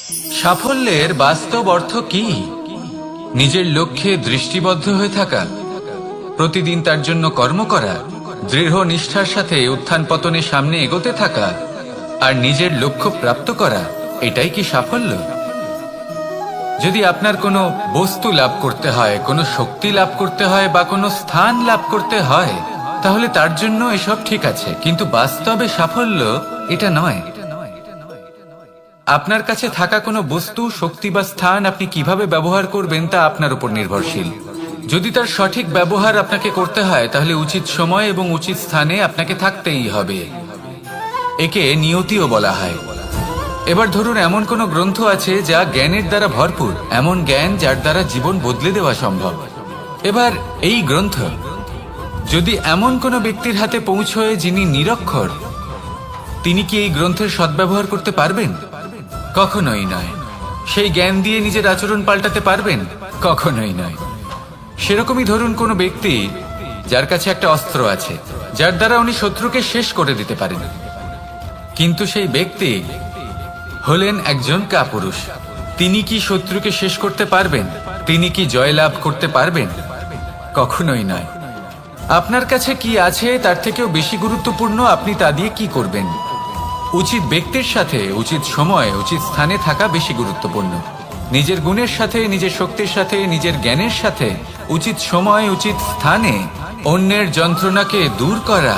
সাফল্যের বাস্তব অর্থ কি? নিজের লক্ষ্যে দৃষ্টিবদ্ধ হয়ে থাকা, প্রতিদিন তার জন্য কর্ম করা, দৃঢ় নিষ্ঠার সাথে উত্থান পতনের সামনে এগোতে থাকা আর নিজের লক্ষ্য প্রাপ্ত করা, এটাই কি সাফল্য? যদি আপনার কোনো বস্তু লাভ করতে হয়, কোনো শক্তি লাভ করতে হয় বা কোনো স্থান লাভ করতে হয়, তাহলে তার জন্য এসব ঠিক আছে, কিন্তু বাস্তবে সাফল্য এটা নয়। আপনার কাছে থাকা কোনো বস্তু, শক্তি বা স্থান আপনি কিভাবে ব্যবহার করবেন তা আপনার উপর নির্ভরশীল। যদি তার সঠিক ব্যবহার আপনাকে করতে হয়, তাহলে উচিত সময় এবং উচিত স্থানে আপনাকে থাকতেই হবে। একে নিয়তিও বলা হয়। এবার ধরুন, এমন কোনো গ্রন্থ আছে যা জ্ঞানের দ্বারা ভরপুর, এমন জ্ঞান যার দ্বারা জীবন বদলে দেওয়া সম্ভব। এবার এই গ্রন্থ যদি এমন কোনো ব্যক্তির হাতে পৌঁছয় যিনি নিরক্ষর, তিনি কি এই গ্রন্থের সদ্ব্যবহার করতে পারবেন? কখনোই নয়। সেই জ্ঞান দিয়ে নিজের আচরণ পাল্টাতে পারবেন? কখনোই নয়। সেরকমই ধরুন কোনো ব্যক্তি যার কাছে একটা অস্ত্র আছে, যার দ্বারা উনি শত্রুকে শেষ করে দিতে পারেন, কিন্তু সেই ব্যক্তি হলেন একজন কাপুরুষ। তিনি কি শত্রুকে শেষ করতে পারবেন? তিনি কি জয়লাভ করতে পারবেন? কখনোই নয়। আপনার কাছে কি আছে তার থেকেও বেশি গুরুত্বপূর্ণ আপনি তা দিয়ে কি করবেন। উচিত ব্যক্তির সাথে উচিত সময় উচিত স্থানে থাকা বেশি গুরুত্বপূর্ণ। নিজের গুণের সাথে, নিজের শক্তির সাথে, নিজের জ্ঞানের সাথে উচিত সময় উচিত স্থানে অন্যের যন্ত্রণাকে দূর করা,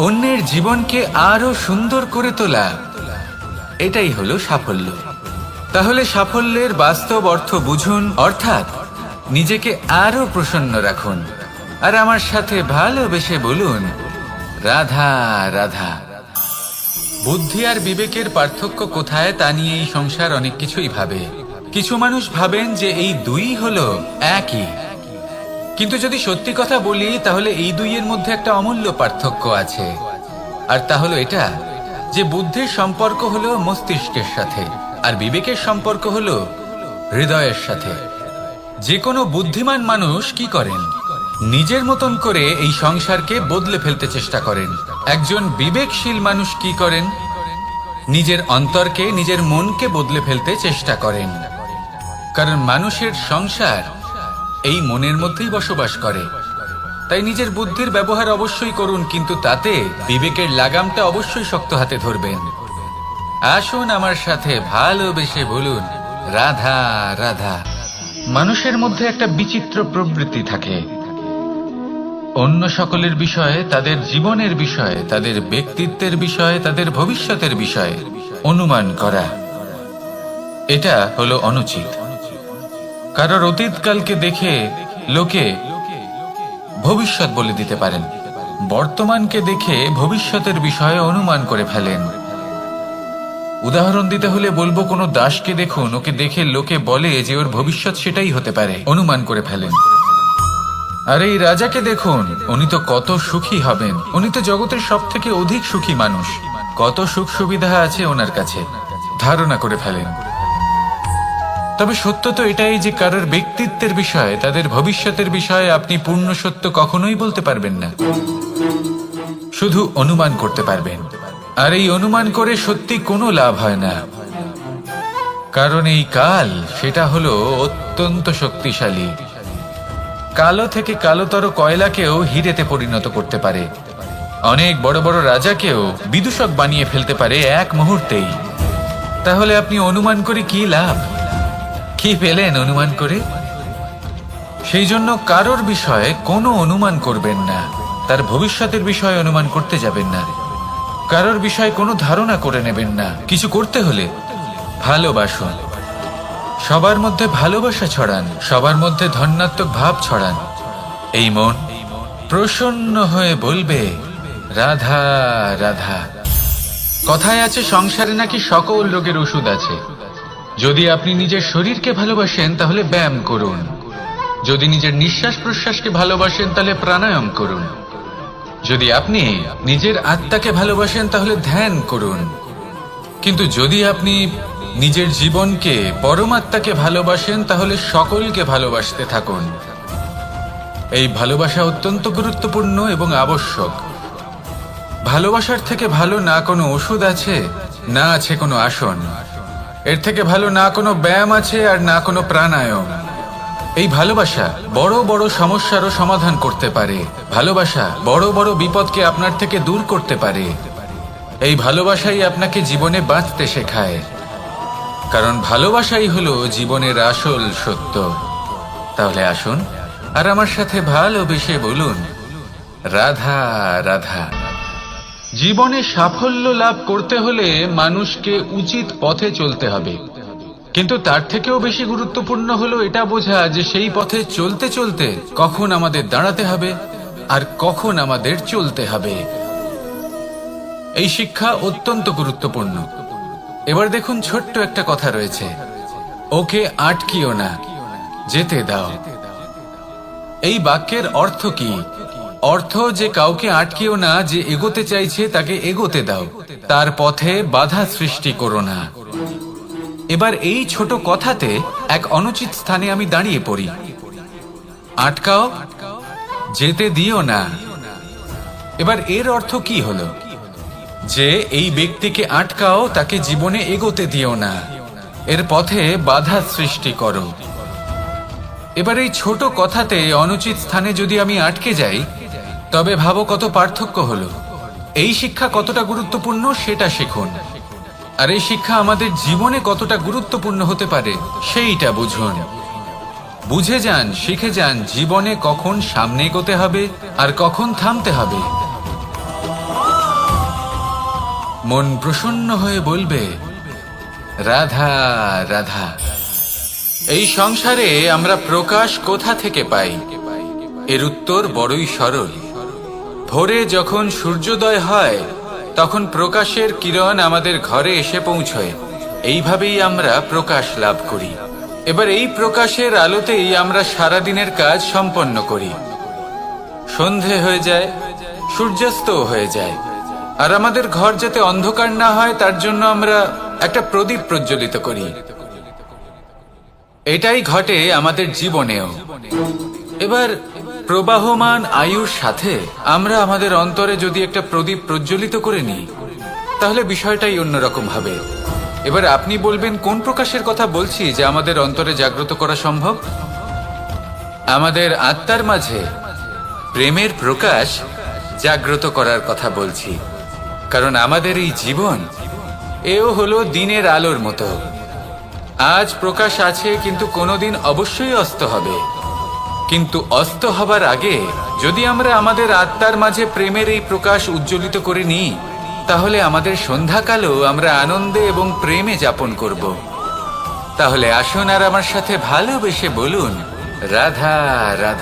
অন্যের জীবনকে আরো সুন্দর করে তোলা, এটাই হলো সাফল্য। তাহলে সাফল্যের বাস্তব অর্থ বুঝুন, অর্থাৎ নিজেকে আরো প্রসন্ন রাখুন আর আমার সাথে ভালোবেসে বলুন, রাধা রাধা। বুদ্ধি আর বিবেকের পার্থক্য কোথায় তা নিয়ে এই সংসার অনেক কিছুই ভাবে। কিছু মানুষ ভাবেন যে এই দুই হলো একই, কিন্তু যদি সত্যি কথা বলি তাহলে এই দুইয়ের মধ্যে একটা অমূল্য পার্থক্য আছে, আর তা হলো এটা যে বুদ্ধির সম্পর্ক হলো মস্তিষ্কের সাথে আর বিবেকের সম্পর্ক হলো হৃদয়ের সাথে। যে কোনো বুদ্ধিমান মানুষ কি করেন? নিজের মতন করে এই সংসারকে বদলে ফেলতে চেষ্টা করেন। একজন বিবেকশীল মানুষ কি করেন? নিজের অন্তরকে, নিজের মনকে বদলে ফেলতে চেষ্টা করেন, কারণ মানুষের সংসার এই মনের মধ্যেই বসবাস করে। তাই নিজের বুদ্ধির ব্যবহার অবশ্যই করুন, কিন্তু তাতে বিবেকের লাগামটা অবশ্যই শক্ত হাতে ধরবেন। আসুন আমার সাথে ভালোবেসে বলুন, রাধা রাধা। মানুষের মধ্যে একটা বিচিত্র প্রবৃত্তি থাকে, অন্য সকলের বিষয়ে, তাদের জীবনের বিষয়ে, তাদের ব্যক্তিত্বের বিষয়ে, তাদের ভবিষ্যতের বিষয়ে অনুমান করা। এটা হলো অনুচিত। কারোর অতীতকালকে দেখে লোকে ভবিষ্যৎ বলে দিতে পারেন, বর্তমানকে দেখে ভবিষ্যতের বিষয়ে অনুমান করে ফেলেন। উদাহরণ দিতে হলে বলবো, কোনো দাসকে দেখুন, ওকে দেখে লোকে বলে যে ওর ভবিষ্যৎ সেটাই হতে পারে, অনুমান করে ফেলেন। আর এই রাজাকে দেখুন, উনি তো কত সুখী হবেন, উনি তো জগতের সব থেকে অধিক সুখী মানুষ, কত সুখ সুবিধা আছে ওনার কাছে, ধারণা করে ফেলেন। তবে সত্য তো এটাই যে কারোর ব্যক্তিত্বের বিষয়ে, তাদের ভবিষ্যতের বিষয়ে আপনি পূর্ণ সত্য কখনোই বলতে পারবেন না, শুধু অনুমান করতে পারবেন। আর এই অনুমান করে সত্যি কোনো লাভ হয় না, কারণ এই কাল সেটা হলো অত্যন্ত শক্তিশালী। কালো থেকে কালোতর কয়লাকেও হিরেতে পরিণত করতে পারে, অনেক বড় বড় রাজাকেও বিদূষক বানিয়ে ফেলতে পারে এক মুহূর্তেই। তাহলে আপনি অনুমান করে কি লাভ? কি পেলেন অনুমান করে? সেই জন্য কারোর বিষয়ে কোনো অনুমান করবেন না, তার ভবিষ্যতের বিষয়ে অনুমান করতে যাবেন না, কারোর বিষয়ে কোনো ধারণা করে নেবেন না। কিছু করতে হলে ভালোবাসুন, সবার মধ্যে ভালোবাসা ছড়ান, সবার মধ্যে ধন্যাত্মক ভাব ছড়ান। এই মন প্রসন্ন হয়ে বলবে, রাধা রাধা। কথায় আছে সংসারে নাকি সকল রোগের ওষুধ আছে। যদি আপনি নিজের শরীরকে ভালোবাসেন তাহলে ব্যায়াম করুন, যদি নিজের নিঃশ্বাস প্রশ্বাসকে ভালোবাসেন তাহলে প্রাণায়াম করুন, যদি আপনি নিজের আত্মাকে ভালোবাসেন তাহলে ধ্যান করুন, কিন্তু যদি আপনি নিজের জীবনকে, পরমাত্মাকে ভালোবাসেন তাহলে সকলকে ভালোবাসতে থাকুন। এই ভালোবাসা অত্যন্ত গুরুত্বপূর্ণ এবং আবশ্যক। ভালোবাসার থেকে ভালো না কোনো ওষুধ আছে, না আছে কোনো আসন। এর থেকে ভালো না কোনো ব্যায়াম আছে আর না কোনো প্রাণায়াম। এই ভালোবাসা বড় বড় সমস্যারও সমাধান করতে পারে। ভালোবাসা বড় বড় বিপদকে আপনার থেকে দূর করতে পারে। এই ভালোবাসাই আপনাকে জীবনে বাঁচতে শেখায়, কারণ ভালোবাসাই হলো জীবনের আসল সত্য। তাহলে আসুন আর আমার সাথে ভালোবেসে বলুন, রাধা রাধা। জীবনে সাফল্য লাভ করতে হলে মানুষকে উচিত পথে চলতে হবে, কিন্তু তার থেকেও বেশি গুরুত্বপূর্ণ হলো এটা বোঝা যে সেই পথে চলতে চলতে কখন আমাদের দাঁড়াতে হবে আর কখন আমাদের চলতে হবে। এই শিক্ষা অত্যন্ত গুরুত্বপূর্ণ। এবার দেখুন, ছোট্ট একটা কথা রয়েছে, ওকে আটকিও না, যেতে দাও। এই বাক্যের অর্থ কি? অর্থ যে কাউকে আটকিও না, যে এগোতে চাইছে তাকে এগোতে দাও, তার পথে বাধা সৃষ্টি করো না। এবার এই ছোট কথাতে এক অনুচিত স্থানে আমি দাঁড়িয়ে পড়ি। আটকাও, যেতে দিও না। এবার এর অর্থ কি হলো? যে এই ব্যক্তিকে আটকাও, তাকে জীবনে এগোতে দিও না, এর পথে বাধা সৃষ্টি করো। এবার এই ছোট কথাতে অনুচিত স্থানে যদি আমি আটকে যাই, তবে ভাবো কত পার্থক্য হলো। এই শিক্ষা কতটা গুরুত্বপূর্ণ সেটা শিখুন, আর এই শিক্ষা আমাদের জীবনে কতটা গুরুত্বপূর্ণ হতে পারে সেইটা বুঝুন। বুঝে যান, শিখে যান জীবনে কখন সামনে এগোতে হবে আর কখন থামতে হবে। মন প্রসন্ন হয়ে বলবে, রাধা রাধা। এই সংসারে আমরা প্রকাশ কোথা থেকে পাই? এর উত্তর বড়ই সরল। ভোরে যখন সূর্যোদয় হয়, তখন প্রকাশের কিরণ আমাদের ঘরে এসে পৌঁছয়। এইভাবেই আমরা প্রকাশ লাভ করি। এবার এই প্রকাশের আলোতেই আমরা সারাদিনের কাজ সম্পন্ন করি। সন্ধে হয়ে যায়, সূর্যাস্ত হয়ে যায়, আর আমাদের ঘর যাতে অন্ধকার না হয় তার জন্য আমরা একটা প্রদীপ প্রজ্বলিত করি। এটাই ঘটে আমাদের জীবনেও। এবার প্রবাহমান আয়ুর সাথে আমরা আমাদের অন্তরে যদি একটা প্রদীপ প্রজ্বলিত করে নিই, তাহলে বিষয়টাই অন্যরকম হবে। এবার আপনি বলবেন, কোন প্রকাশের কথা বলছি যে আমাদের অন্তরে জাগ্রত করা সম্ভব? আমাদের আত্মার মাঝে প্রেমের প্রকাশ জাগ্রত করার কথা বলছি। কারণ আমাদের এই জীবন এও হলো দিনের আলোর মতো। আজ প্রকাশ আছে, কিন্তু কোনোদিন অবশ্যই অস্ত হবে। কিন্তু অস্ত হবার আগে যদি আমরা আমাদের আত্মার মাঝে প্রেমের এই প্রকাশ উজ্জ্বলিত করে নিই, তাহলে আমাদের সন্ধ্যাকালও আমরা আনন্দে এবং প্রেমে যাপন করব। তাহলে আসুন আর আমার সাথে ভালোবেসে বলুন, রাধা রাধা।